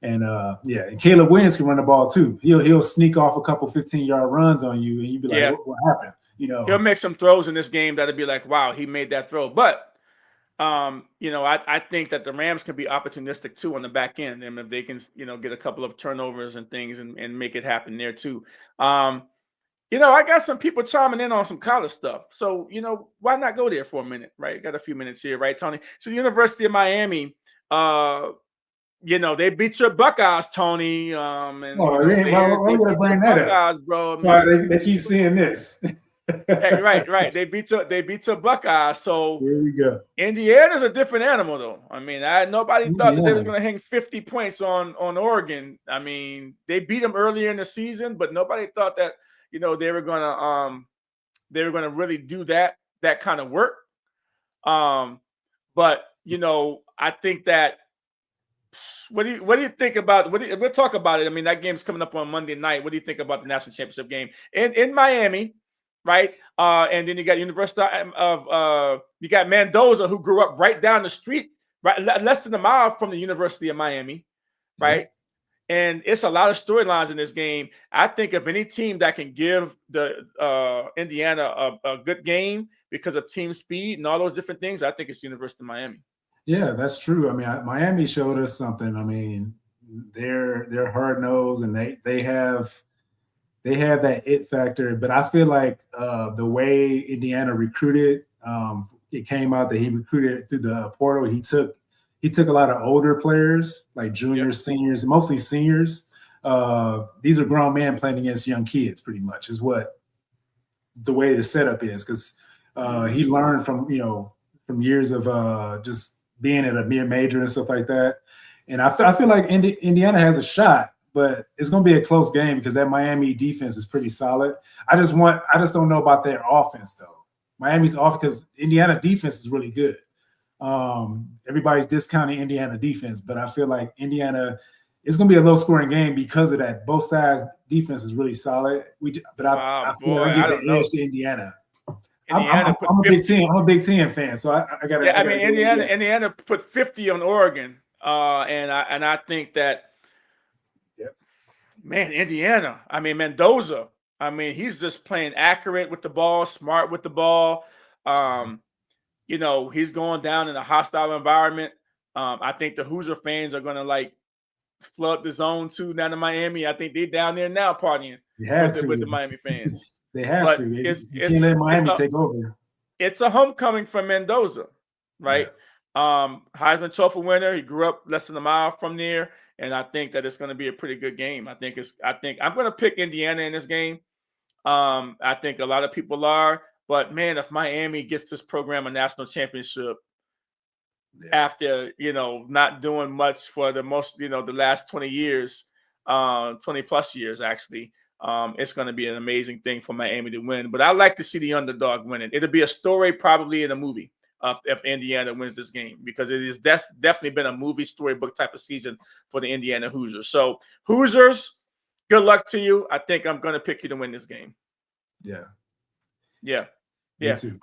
And and Caleb Williams can run the ball too. He'll sneak off a couple 15-yard runs on you, and you'd be like, what happened? He'll make some throws in this game that'll be like, wow, he made that throw, but. I think that the Rams can be opportunistic too on the back end. And if they can, get a couple of turnovers and things and make it happen there too. I got some people chiming in on some college stuff. So, why not go there for a minute, right? Got a few minutes here, right, Tony? So the University of Miami, they beat your Buckeyes, Tony. They beat your Buckeyes, bro. They keep seeing this. Hey, right. They beat your Buckeyes. So here we go. Indiana's a different animal, though. I mean, nobody thought that they was going to hang 50 points on Oregon. I mean, they beat them earlier in the season, but nobody thought that they were going to really do that kind of work. But I think that. What do you think about? We'll talk about it. I mean, that game's coming up on Monday night. What do you think about the national championship game in Miami? Right, and then you got University of you got Mendoza, who grew up right down the street, right, less than a mile from the University of Miami, right? And it's a lot of storylines in this game. I think if any team that can give the Indiana a good game because of team speed and all those different things, I think it's University of Miami. Yeah, that's true. I mean, Miami showed us something. I mean, they're hard nosed and they have that it factor. But I feel like the way Indiana recruited, it came out that he recruited through the portal. He took a lot of older players, like juniors, seniors, mostly seniors. These are grown men playing against young kids, pretty much, is what the way the setup is. Because he learned from from years of just being at a major and stuff like that. And I feel like Indiana has a shot, but it's going to be a close game because that Miami defense is pretty solid. I just don't know about their offense though. Miami's off because Indiana defense is really good. Everybody's discounting Indiana defense, but I feel like Indiana is going to be a low scoring game because of that. Both sides defense is really solid. I feel like I get the edge to Indiana. I'm a Big Ten. I'm a Big Ten fan, so I got to. Yeah, I mean, Indiana put 50 on Oregon, and I think that, man, Indiana. I mean, Mendoza. I mean, he's just playing accurate with the ball, smart with the ball. He's going down in a hostile environment. I think the Hoosier fans are going to flood the zone too down in Miami. I think they're down there now partying with the Miami fans. They have to. You can't let Miami take over. It's a homecoming for Mendoza, right? Yeah. Heisman Trophy winner. He grew up less than a mile from there, and I think that it's going to be a pretty good game. I think I'm going to pick Indiana in this game. I think a lot of people are, but man, if Miami gets this program a national championship after not doing much for the last 20 years, 20 plus years actually. It's going to be an amazing thing for Miami to win. But I like to see the underdog winning. It'll be a story probably in a movie if Indiana wins this game because that's definitely been a movie storybook type of season for the Indiana Hoosiers. So Hoosiers, good luck to you. I think I'm going to pick you to win this game. Yeah. Me too.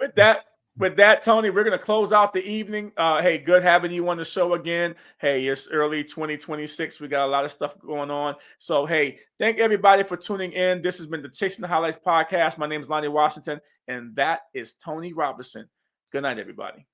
With that, Tony, we're going to close out the evening. Hey, good having you on the show again. Hey, it's early 2026. We got a lot of stuff going on. So, hey, thank everybody for tuning in. This has been the Chasing the Highlights podcast. My name is Lonnie Washington, and that is Tony Robinson. Good night, everybody.